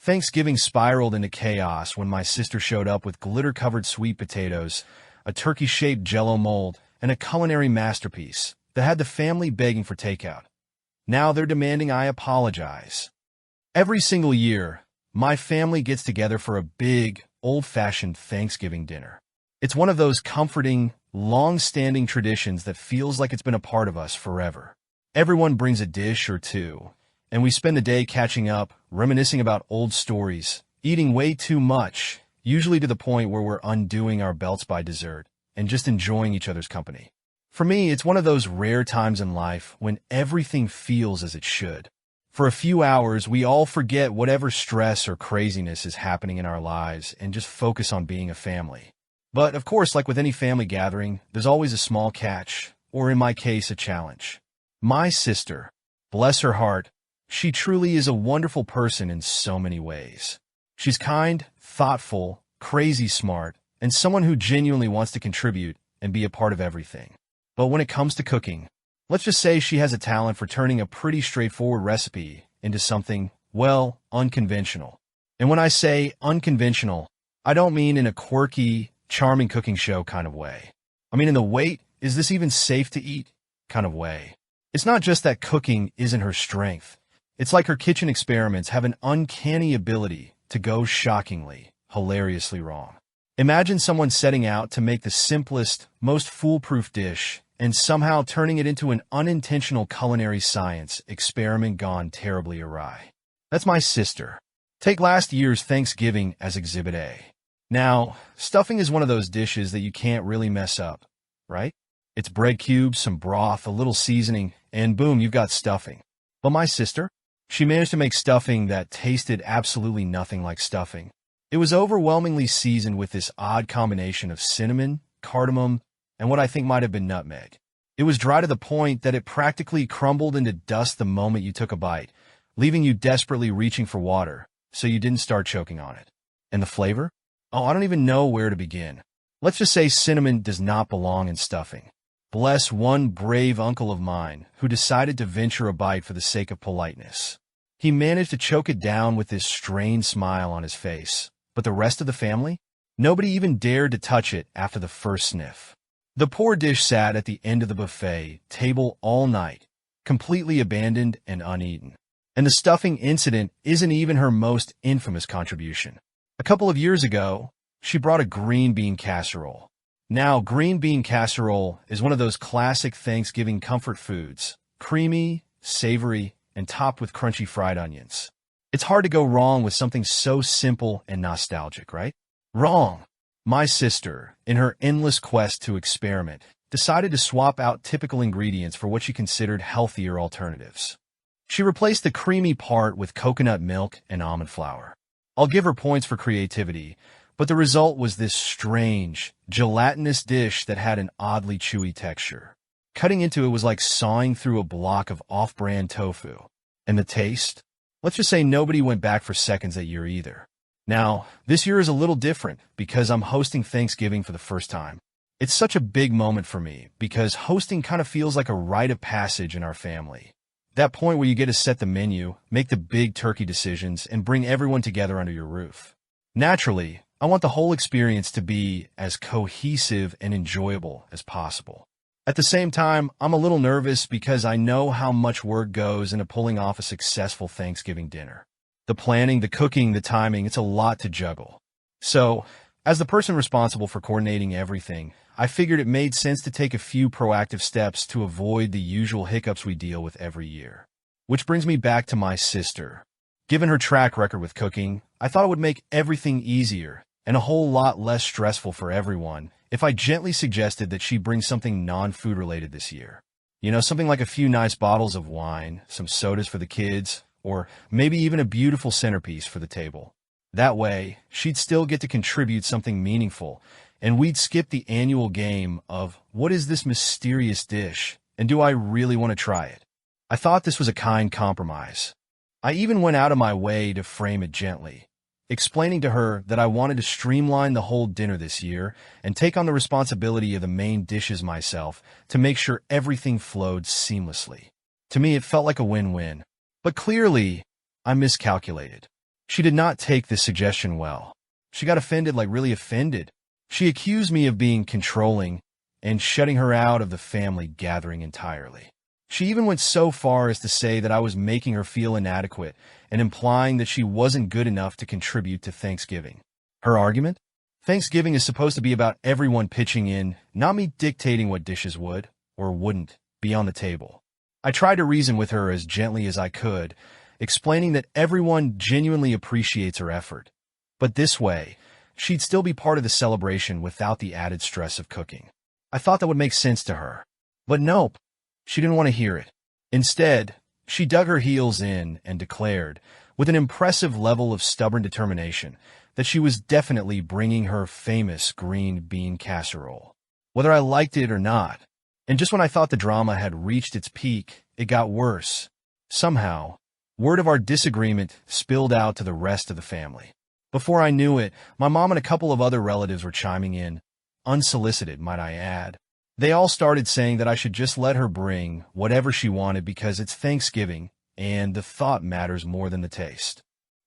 Thanksgiving spiraled into chaos when my sister showed up with glitter-covered sweet potatoes, a turkey-shaped Jell-O mold, and a culinary masterpiece that had the family begging for takeout. Now they're demanding I apologize. Every single year, my family gets together for a big, old-fashioned Thanksgiving dinner. It's one of those comforting, long-standing traditions that feels like it's been a part of us forever. Everyone brings a dish or two, and we spend the day catching up, reminiscing about old stories, eating way too much, usually to the point where we're undoing our belts by dessert, and just enjoying each other's company. For me, it's one of those rare times in life when everything feels as it should. For a few hours, we all forget whatever stress or craziness is happening in our lives and just focus on being a family. But of course, like with any family gathering, there's always a small catch, or in my case, a challenge. My sister, bless her heart, she truly is a wonderful person in so many ways. She's kind, thoughtful, crazy smart, and someone who genuinely wants to contribute and be a part of everything. But when it comes to cooking, let's just say she has a talent for turning a pretty straightforward recipe into something, well, unconventional. And when I say unconventional, I don't mean in a quirky, charming cooking show kind of way. I mean in the wait, is this even safe to eat kind of way. It's not just that cooking isn't her strength. It's like her kitchen experiments have an uncanny ability to go shockingly, hilariously wrong. Imagine someone setting out to make the simplest, most foolproof dish and somehow turning it into an unintentional culinary science experiment gone terribly awry. That's my sister. Take last year's Thanksgiving as Exhibit A. Now, stuffing is one of those dishes that you can't really mess up, right? It's bread cubes, some broth, a little seasoning, and boom, you've got stuffing. But my sister, she managed to make stuffing that tasted absolutely nothing like stuffing. It was overwhelmingly seasoned with this odd combination of cinnamon, cardamom, and what I think might have been nutmeg. It was dry to the point that it practically crumbled into dust the moment you took a bite, leaving you desperately reaching for water, so you didn't start choking on it. And the flavor? Oh, I don't even know where to begin. Let's just say cinnamon does not belong in stuffing. Bless one brave uncle of mine who decided to venture a bite for the sake of politeness. He managed to choke it down with this strained smile on his face, but the rest of the family? Nobody even dared to touch it after the first sniff. The poor dish sat at the end of the buffet table all night, completely abandoned and uneaten. And the stuffing incident isn't even her most infamous contribution. A couple of years ago, she brought a green bean casserole. Now, green bean casserole is one of those classic Thanksgiving comfort foods, creamy, savory, and topped with crunchy fried onions. It's hard to go wrong with something so simple and nostalgic, right? Wrong. My sister, in her endless quest to experiment, decided to swap out typical ingredients for what she considered healthier alternatives. She replaced the creamy part with coconut milk and almond flour. I'll give her points for creativity, but the result was this strange, gelatinous dish that had an oddly chewy texture. Cutting into it was like sawing through a block of off-brand tofu. And the taste? Let's just say nobody went back for seconds that year either. Now, this year is a little different because I'm hosting Thanksgiving for the first time. It's such a big moment for me because hosting kind of feels like a rite of passage in our family. That point where you get to set the menu, make the big turkey decisions, and bring everyone together under your roof. Naturally, I want the whole experience to be as cohesive and enjoyable as possible. At the same time, I'm a little nervous because I know how much work goes into pulling off a successful Thanksgiving dinner. The planning, the cooking, the timing, it's a lot to juggle. So, as the person responsible for coordinating everything, I figured it made sense to take a few proactive steps to avoid the usual hiccups we deal with every year. Which brings me back to my sister. Given her track record with cooking, I thought it would make everything easier and a whole lot less stressful for everyone if I gently suggested that she bring something non-food related this year. You know, something like a few nice bottles of wine, some sodas for the kids, or maybe even a beautiful centerpiece for the table. That way, she'd still get to contribute something meaningful, and we'd skip the annual game of, what is this mysterious dish, and do I really want to try it? I thought this was a kind compromise. I even went out of my way to frame it gently, explaining to her that I wanted to streamline the whole dinner this year and take on the responsibility of the main dishes myself to make sure everything flowed seamlessly. To me, it felt like a win-win. But clearly, I miscalculated. She did not take this suggestion well. She got offended, like really offended. She accused me of being controlling and shutting her out of the family gathering entirely. She even went so far as to say that I was making her feel inadequate and implying that she wasn't good enough to contribute to Thanksgiving. Her argument? Thanksgiving is supposed to be about everyone pitching in, not me dictating what dishes would, or wouldn't, be on the table. I tried to reason with her as gently as I could, explaining that everyone genuinely appreciates her effort. But this way, she'd still be part of the celebration without the added stress of cooking. I thought that would make sense to her. But nope, she didn't want to hear it. Instead, she dug her heels in and declared, with an impressive level of stubborn determination, that she was definitely bringing her famous green bean casserole, whether I liked it or not. And just when I thought the drama had reached its peak, it got worse. Somehow, word of our disagreement spilled out to the rest of the family. Before I knew it, my mom and a couple of other relatives were chiming in, unsolicited, might I add. They all started saying that I should just let her bring whatever she wanted because it's Thanksgiving, and the thought matters more than the taste.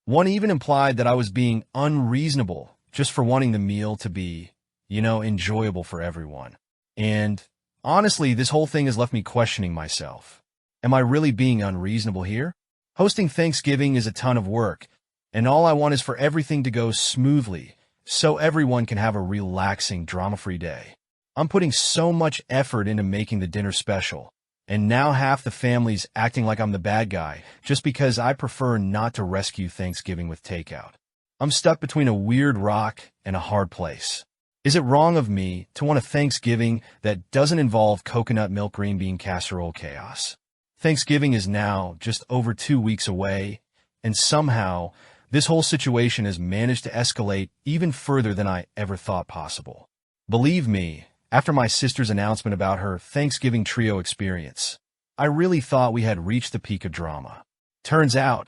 One even implied that I was being unreasonable just for wanting the meal to be, enjoyable for everyone. And honestly, this whole thing has left me questioning myself. Am I really being unreasonable here? Hosting Thanksgiving is a ton of work, and all I want is for everything to go smoothly so everyone can have a relaxing, drama-free day. I'm putting so much effort into making the dinner special, and now half the family's acting like I'm the bad guy just because I prefer not to rescue Thanksgiving with takeout. I'm stuck between a weird rock and a hard place. Is it wrong of me to want a Thanksgiving that doesn't involve coconut milk green bean casserole chaos? Thanksgiving is now just over 2 weeks away, and somehow this whole situation has managed to escalate even further than I ever thought possible. Believe me, after my sister's announcement about her Thanksgiving trio experience, I really thought we had reached the peak of drama. Turns out,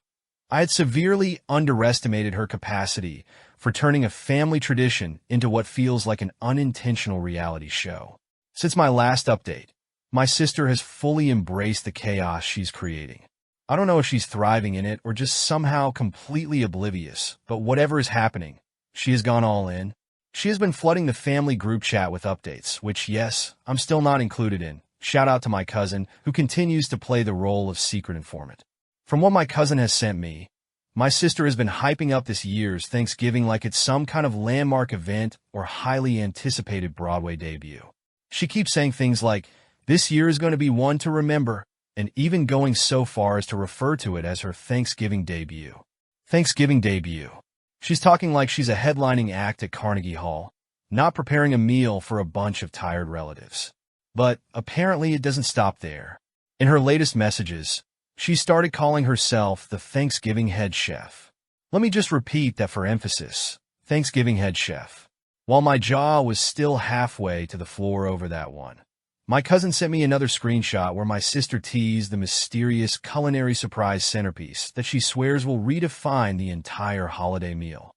I had severely underestimated her capacity for turning a family tradition into what feels like an unintentional reality show. Since my last update, my sister has fully embraced the chaos she's creating. I don't know if she's thriving in it or just somehow completely oblivious, but whatever is happening, she has gone all in. She has been flooding the family group chat with updates, which, yes, I'm still not included in. Shout out to my cousin, who continues to play the role of secret informant. From what my cousin has sent me, my sister has been hyping up this year's Thanksgiving like it's some kind of landmark event or highly anticipated Broadway debut. She keeps saying things like, "This year is going to be one to remember," and even going so far as to refer to it as her Thanksgiving debut. Thanksgiving debut. She's talking like she's a headlining act at Carnegie Hall, not preparing a meal for a bunch of tired relatives. But apparently it doesn't stop there. In her latest messages, she started calling herself the Thanksgiving head chef. Let me just repeat that for emphasis, Thanksgiving head chef. While my jaw was still halfway to the floor over that one, my cousin sent me another screenshot where my sister teased the mysterious culinary surprise centerpiece that she swears will redefine the entire holiday meal.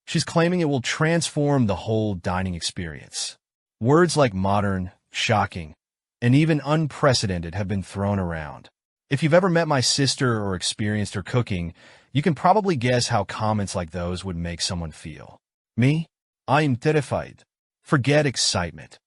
She's claiming it will transform the whole dining experience. Words like modern, shocking, and even unprecedented have been thrown around. If you've ever met my sister or experienced her cooking, you can probably guess how comments like those would make someone feel. Me? I am terrified. Forget excitement.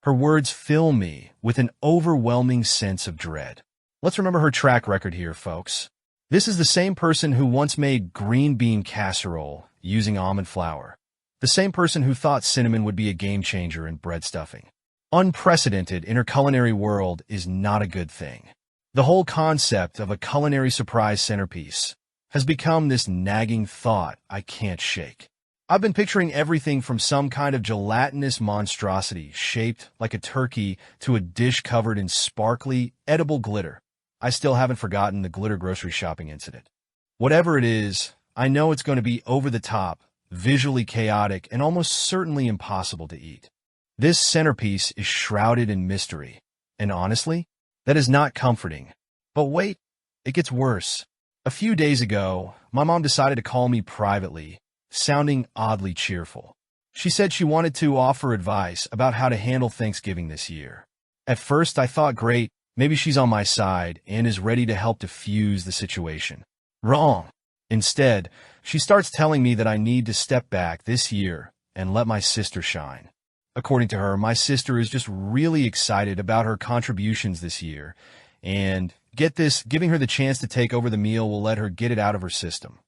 Her words fill me with an overwhelming sense of dread. Let's remember her track record here, folks. This is the same person who once made green bean casserole using almond flour. The same person who thought cinnamon would be a game changer in bread stuffing. Unprecedented in her culinary world is not a good thing. The whole concept of a culinary surprise centerpiece has become this nagging thought I can't shake. I've been picturing everything from some kind of gelatinous monstrosity shaped like a turkey to a dish covered in sparkly, edible glitter. I still haven't forgotten the glitter grocery shopping incident. Whatever it is, I know it's going to be over the top, visually chaotic, and almost certainly impossible to eat. This centerpiece is shrouded in mystery, and honestly, that is not comforting. But wait, it gets worse. A few days ago, my mom decided to call me privately, sounding oddly cheerful. She said she wanted to offer advice about how to handle Thanksgiving this year. At first, I thought, great, maybe she's on my side and is ready to help diffuse the situation. Wrong. Instead, she starts telling me that I need to step back this year and let my sister shine. According to her, my sister is just really excited about her contributions this year, and get this, giving her the chance to take over the meal will let her get it out of her system.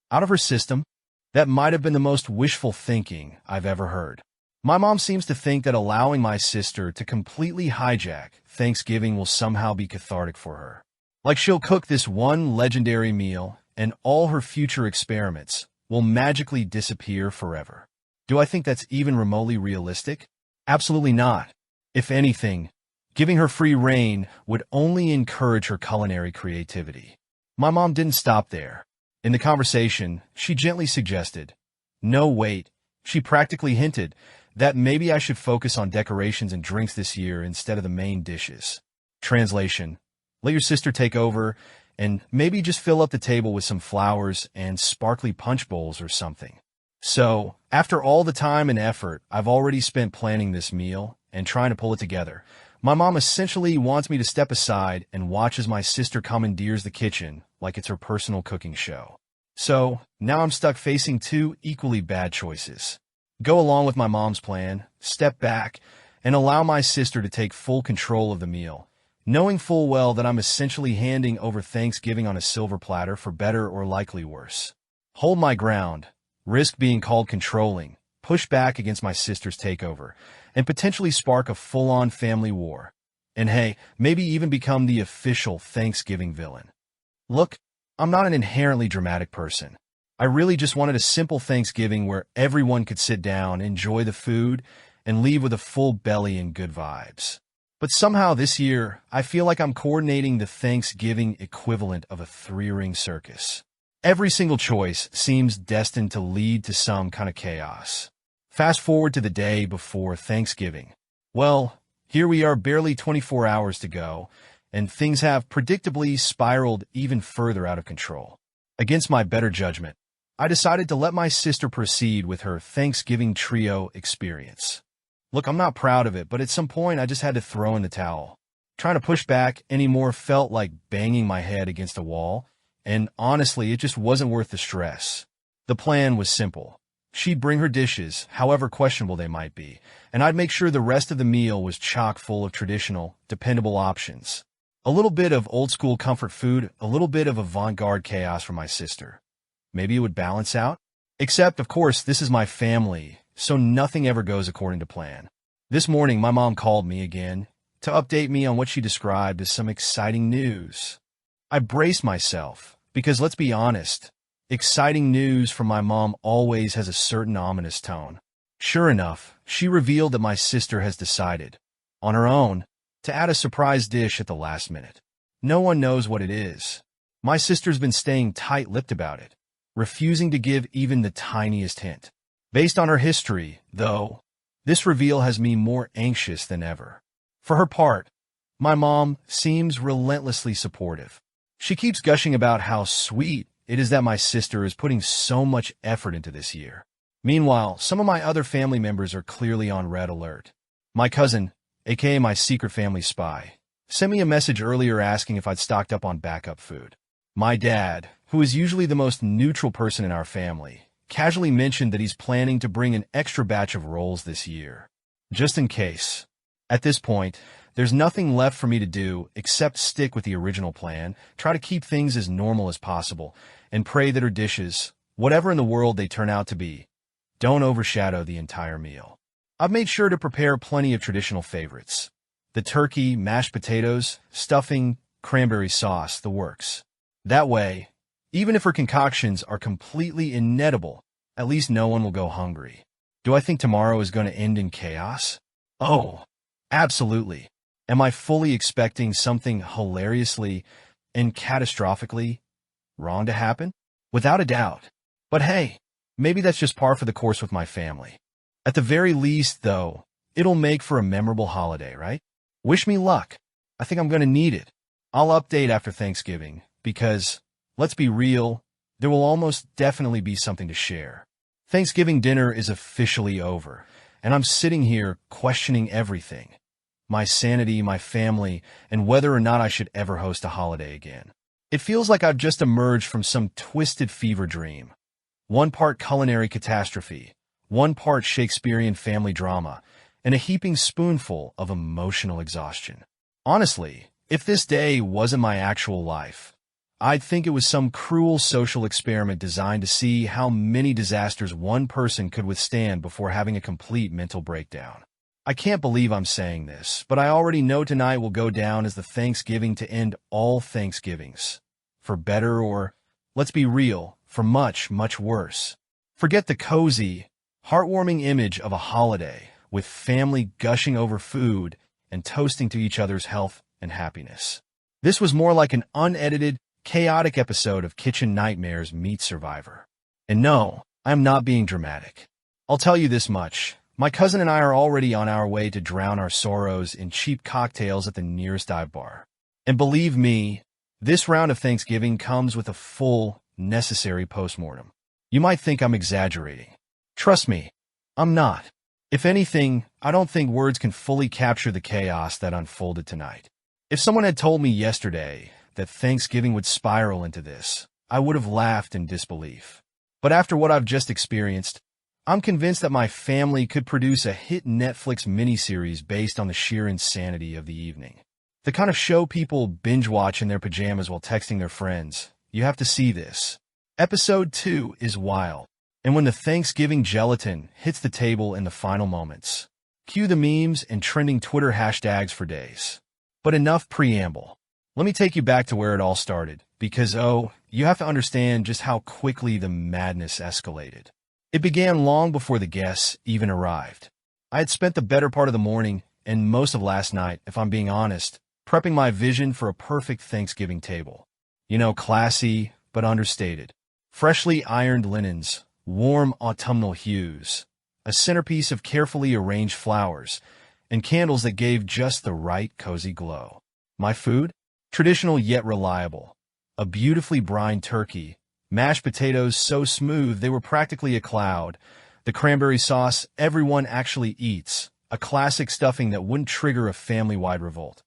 Out of her system? That might have been the most wishful thinking I've ever heard. My mom seems to think that allowing my sister to completely hijack Thanksgiving will somehow be cathartic for her. Like she'll cook this one legendary meal, and all her future experiments will magically disappear forever. Do I think that's even remotely realistic? Absolutely not. If anything, giving her free rein would only encourage her culinary creativity. My mom didn't stop there. In the conversation, she gently suggested, "No, wait." She practically hinted that maybe I should focus on decorations and drinks this year instead of the main dishes. Translation: let your sister take over and maybe just fill up the table with some flowers and sparkly punch bowls or something. So, after all the time and effort I've already spent planning this meal and trying to pull it together, my mom essentially wants me to step aside and watch as my sister commandeers the kitchen like it's her personal cooking show. So, now I'm stuck facing two equally bad choices. Go along with my mom's plan, step back, and allow my sister to take full control of the meal, knowing full well that I'm essentially handing over Thanksgiving on a silver platter for better or likely worse. Hold my ground, risk being called controlling, push back against my sister's takeover, and potentially spark a full-on family war. And hey, maybe even become the official Thanksgiving villain. Look, I'm not an inherently dramatic person. I really just wanted a simple Thanksgiving where everyone could sit down, enjoy the food, and leave with a full belly and good vibes. But somehow this year, I feel like I'm coordinating the Thanksgiving equivalent of a three-ring circus. Every single choice seems destined to lead to some kind of chaos. Fast forward to the day before Thanksgiving. Well, here we are, barely 24 hours to go, and things have predictably spiraled even further out of control. Against my better judgment, I decided to let my sister proceed with her Thanksgiving trio experience. Look, I'm not proud of it, but at some point I just had to throw in the towel. Trying to push back anymore felt like banging my head against a wall, and honestly, it just wasn't worth the stress. The plan was simple. She'd bring her dishes, however questionable they might be, and I'd make sure the rest of the meal was chock full of traditional, dependable options. A little bit of old-school comfort food, a little bit of avant-garde chaos for my sister. Maybe it would balance out? Except, of course, this is my family, so nothing ever goes according to plan. This morning, my mom called me again to update me on what she described as some exciting news. I braced myself, because let's be honest, exciting news from my mom always has a certain ominous tone. Sure enough, she revealed that my sister has decided, on her own, to add a surprise dish at the last minute. No one knows what it is. My sister's been staying tight-lipped about it, refusing to give even the tiniest hint. Based on her history, though, this reveal has me more anxious than ever. For her part, my mom seems relentlessly supportive. She keeps gushing about how sweet it is that my sister is putting so much effort into this year. Meanwhile, some of my other family members are clearly on red alert. My cousin, aka my secret family spy, sent me a message earlier asking if I'd stocked up on backup food. My dad, who is usually the most neutral person in our family, casually mentioned that he's planning to bring an extra batch of rolls this year, just in case. At this point, there's nothing left for me to do except stick with the original plan, try to keep things as normal as possible, and pray that her dishes, whatever in the world they turn out to be, don't overshadow the entire meal. I've made sure to prepare plenty of traditional favorites. The turkey, mashed potatoes, stuffing, cranberry sauce, the works. That way, even if her concoctions are completely inedible, at least no one will go hungry. Do I think tomorrow is going to end in chaos? Oh, absolutely. Am I fully expecting something hilariously and catastrophically wrong to happen? Without a doubt. But hey, maybe that's just par for the course with my family. At the very least, though, it'll make for a memorable holiday, right? Wish me luck. I think I'm going to need it. I'll update after Thanksgiving, because, let's be real, there will almost definitely be something to share. Thanksgiving dinner is officially over, and I'm sitting here questioning everything. My sanity, my family, and whether or not I should ever host a holiday again. It feels like I've just emerged from some twisted fever dream. One part culinary catastrophe, one part Shakespearean family drama, and a heaping spoonful of emotional exhaustion. Honestly, if this day wasn't my actual life, I'd think it was some cruel social experiment designed to see how many disasters one person could withstand before having a complete mental breakdown. I can't believe I'm saying this, but I already know tonight will go down as the Thanksgiving to end all Thanksgivings. For better or, let's be real, for much, much worse. Forget the cozy, heartwarming image of a holiday, with family gushing over food and toasting to each other's health and happiness. This was more like an unedited, chaotic episode of Kitchen Nightmares meets Survivor. And no, I am not being dramatic. I'll tell you this much. My cousin and I are already on our way to drown our sorrows in cheap cocktails at the nearest dive bar. And believe me, this round of Thanksgiving comes with a full, necessary postmortem. You might think I'm exaggerating. Trust me, I'm not. If anything, I don't think words can fully capture the chaos that unfolded tonight. If someone had told me yesterday that Thanksgiving would spiral into this, I would have laughed in disbelief. But after what I've just experienced, I'm convinced that my family could produce a hit Netflix miniseries based on the sheer insanity of the evening. The kind of show people binge watch in their pajamas while texting their friends. You have to see this. Episode 2 is wild. And when the Thanksgiving gelatin hits the table in the final moments, cue the memes and trending Twitter hashtags for days. But enough preamble. Let me take you back to where it all started, because you have to understand just how quickly the madness escalated. It began long before the guests even arrived. I had spent the better part of the morning and most of last night, if I'm being honest, prepping my vision for a perfect Thanksgiving table. You know, classy, but understated. Freshly ironed linens, warm autumnal hues, a centerpiece of carefully arranged flowers, and candles that gave just the right cozy glow. My food? Traditional yet reliable. A beautifully brined turkey, mashed potatoes so smooth they were practically a cloud, the cranberry sauce everyone actually eats, a classic stuffing that wouldn't trigger a family-wide revolt.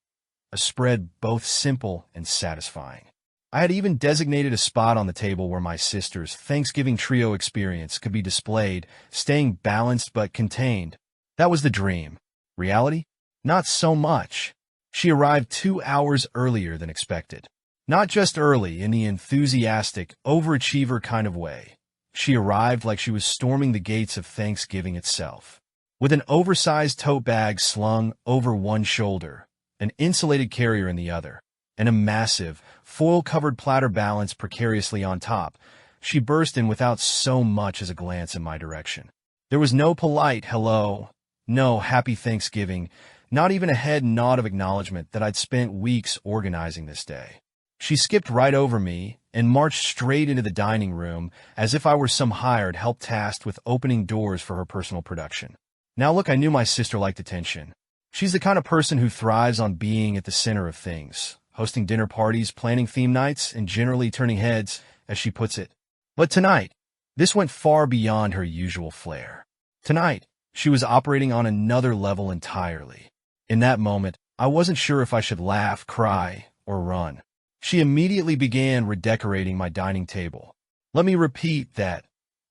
A spread both simple and satisfying. I had even designated a spot on the table where my sister's Thanksgiving trio experience could be displayed, staying balanced but contained. That was the dream. Reality? Not so much. She arrived 2 hours earlier than expected. Not just early in the enthusiastic, overachiever kind of way. She arrived like she was storming the gates of Thanksgiving itself. With an oversized tote bag slung over one shoulder, an insulated carrier in the other, and a massive, foil-covered platter balanced precariously on top, she burst in without so much as a glance in my direction. There was no polite hello, no happy Thanksgiving, not even a head nod of acknowledgement that I'd spent weeks organizing this day. She skipped right over me and marched straight into the dining room as if I were some hired help tasked with opening doors for her personal production. Now look, I knew my sister liked attention. She's the kind of person who thrives on being at the center of things, hosting dinner parties, planning theme nights, and generally turning heads, as she puts it. But tonight, this went far beyond her usual flair. Tonight, she was operating on another level entirely. In that moment, I wasn't sure if I should laugh, cry, or run. She immediately began redecorating my dining table. Let me repeat that.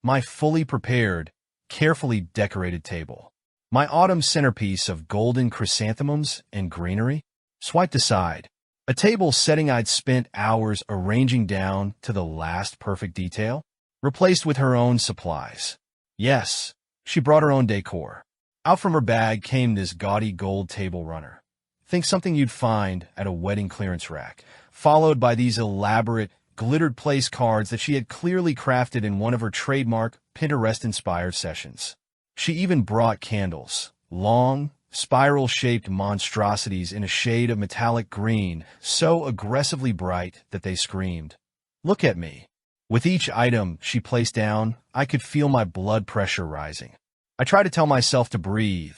My fully prepared, carefully decorated table. My autumn centerpiece of golden chrysanthemums and greenery, swiped aside. A table setting I'd spent hours arranging down to the last perfect detail, replaced with her own supplies. Yes, she brought her own decor. Out from her bag came this gaudy gold table runner. Think something you'd find at a wedding clearance rack, followed by these elaborate, glittered place cards that she had clearly crafted in one of her trademark Pinterest-inspired sessions. She even brought candles, long, spiral-shaped monstrosities in a shade of metallic green, so aggressively bright that they screamed, "Look at me." With each item she placed down, I could feel my blood pressure rising. I tried to tell myself to breathe,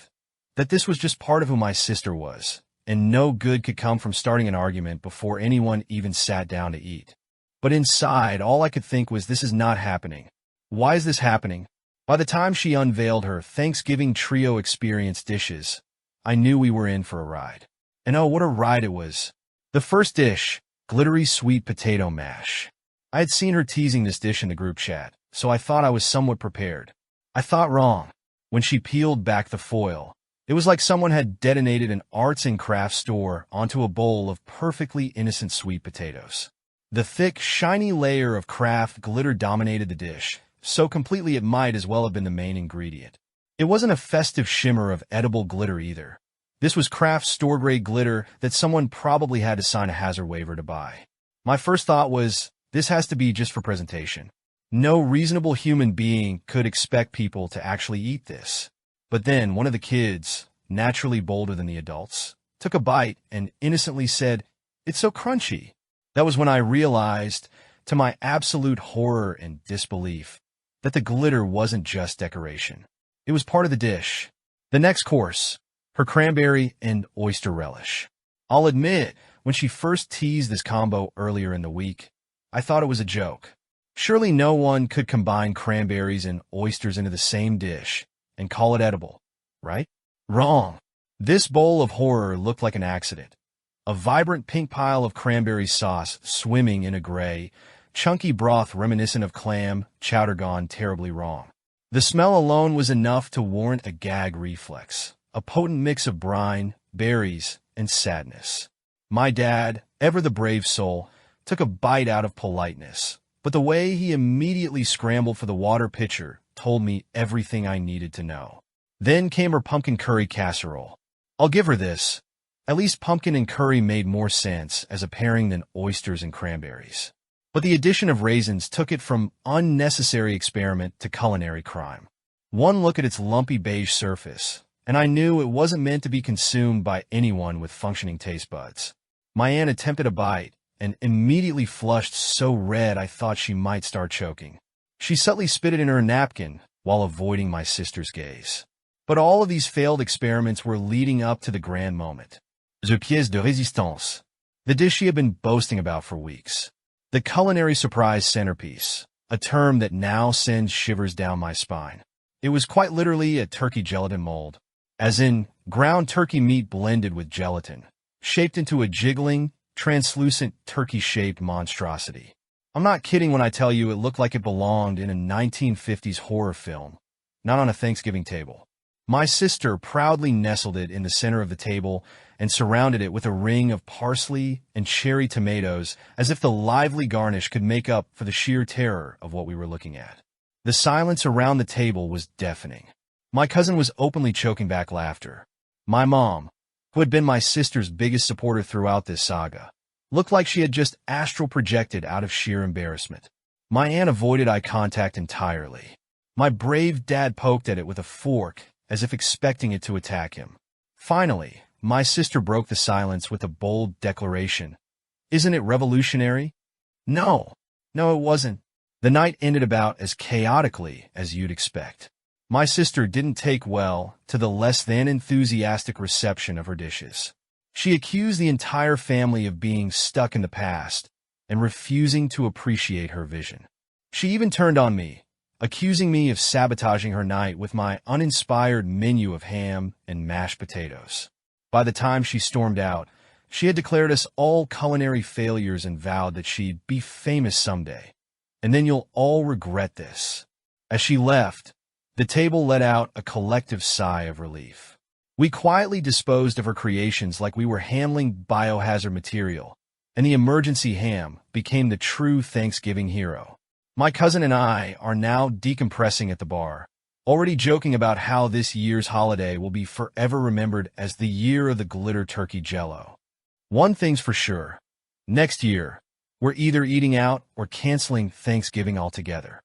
that this was just part of who my sister was, and no good could come from starting an argument before anyone even sat down to eat. But inside, all I could think was, this is not happening. Why is this happening? By the time she unveiled her Thanksgiving trio experience dishes, I knew we were in for a ride. And oh, what a ride it was. The first dish, glittery sweet potato mash. I had seen her teasing this dish in the group chat, so I thought I was somewhat prepared. I thought wrong. When she peeled back the foil, it was like someone had detonated an arts and crafts store onto a bowl of perfectly innocent sweet potatoes. The thick, shiny layer of Kraft glitter dominated the dish, so completely it might as well have been the main ingredient. It wasn't a festive shimmer of edible glitter either. This was Kraft store-grade glitter that someone probably had to sign a hazard waiver to buy. My first thought was, this has to be just for presentation. No reasonable human being could expect people to actually eat this. But then one of the kids, naturally bolder than the adults, took a bite and innocently said, "It's so crunchy." That was when I realized, to my absolute horror and disbelief, that the glitter wasn't just decoration. It was part of the dish. The next course, her cranberry and oyster relish. I'll admit, when she first teased this combo earlier in the week, I thought it was a joke. Surely no one could combine cranberries and oysters into the same dish and call it edible, right? Wrong. This bowl of horror looked like an accident. A vibrant pink pile of cranberry sauce swimming in a gray, chunky broth reminiscent of clam chowder gone terribly wrong. The smell alone was enough to warrant a gag reflex, a potent mix of brine, berries, and sadness. My dad, ever the brave soul, took a bite out of politeness, but the way he immediately scrambled for the water pitcher told me everything I needed to know. Then came her pumpkin curry casserole. I'll give her this. At least pumpkin and curry made more sense as a pairing than oysters and cranberries. But the addition of raisins took it from unnecessary experiment to culinary crime. One look at its lumpy beige surface, and I knew it wasn't meant to be consumed by anyone with functioning taste buds. My aunt attempted a bite and immediately flushed so red I thought she might start choking. She subtly spit it in her napkin while avoiding my sister's gaze. But all of these failed experiments were leading up to the grand moment. The pièce de résistance, the dish she had been boasting about for weeks. The culinary surprise centerpiece, a term that now sends shivers down my spine. It was quite literally a turkey gelatin mold, as in ground turkey meat blended with gelatin, shaped into a jiggling, translucent turkey-shaped monstrosity. I'm not kidding when I tell you it looked like it belonged in a 1950s horror film, not on a Thanksgiving table. My sister proudly nestled it in the center of the table and surrounded it with a ring of parsley and cherry tomatoes as if the lively garnish could make up for the sheer terror of what we were looking at. The silence around the table was deafening. My cousin was openly choking back laughter. My mom, who had been my sister's biggest supporter throughout this saga, looked like she had just astral projected out of sheer embarrassment. My aunt avoided eye contact entirely. My brave dad poked at it with a fork as if expecting it to attack him. Finally, my sister broke the silence with a bold declaration. "Isn't it revolutionary?" No, it wasn't. The night ended about as chaotically as you'd expect. My sister didn't take well to the less than enthusiastic reception of her dishes. She accused the entire family of being stuck in the past and refusing to appreciate her vision. She even turned on me, accusing me of sabotaging her night with my uninspired menu of ham and mashed potatoes. By the time she stormed out, she had declared us all culinary failures and vowed that she'd be famous someday. And then you'll all regret this. As she left, the table let out a collective sigh of relief. We quietly disposed of her creations like we were handling biohazard material, and the emergency ham became the true Thanksgiving hero. My cousin and I are now decompressing at the bar, already joking about how this year's holiday will be forever remembered as the year of the glitter turkey jello. One thing's for sure. Next year, we're either eating out or canceling Thanksgiving altogether.